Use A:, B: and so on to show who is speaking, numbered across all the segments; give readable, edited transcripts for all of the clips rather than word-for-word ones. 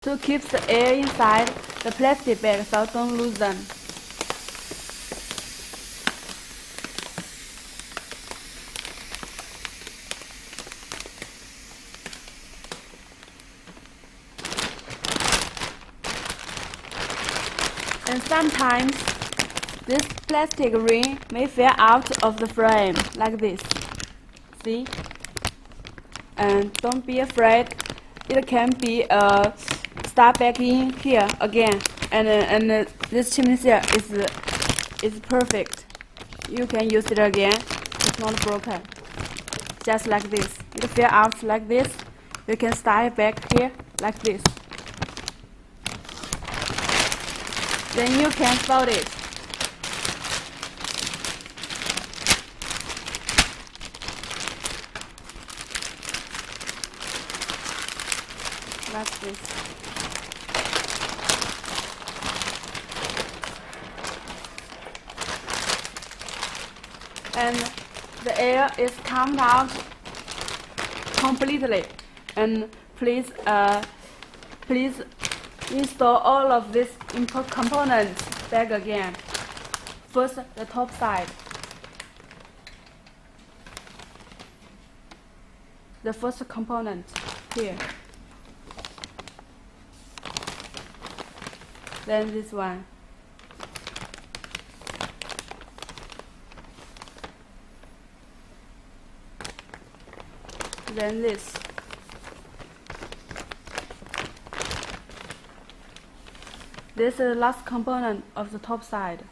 A: to keep the air inside the plastic bag so don't lose them. And sometimes this plastic ring may fall out of the frame like this. See? And don't be afraid, it can be stuck back in here again. And this chimney seal is perfect. You can use it again. It's not broken. Just like this. It fell out like this. You can start it back here like this. Then you can fold it. Like this. And the air is come out completely. And please install all of these components back again. First, the top side. The first component here. Then this one. Then this. This is the last component of the top side.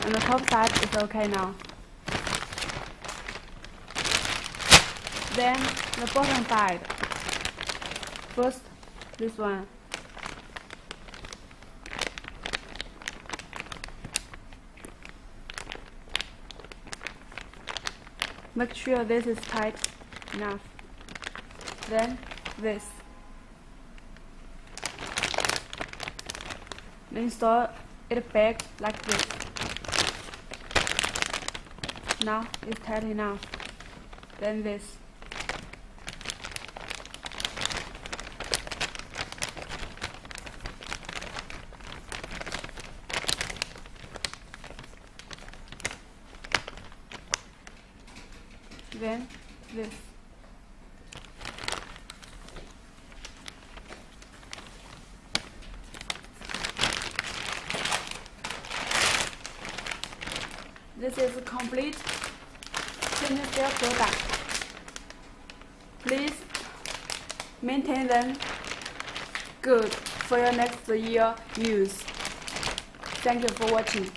A: And the top side is okay now. Then the bottom side. First, this one. Make sure this is tight enough. Then this. Install it back like this. Now it's tight enough. Then this. Then this. This is a complete chimney seal product. Please maintain them good for your next year use. Thank you for watching.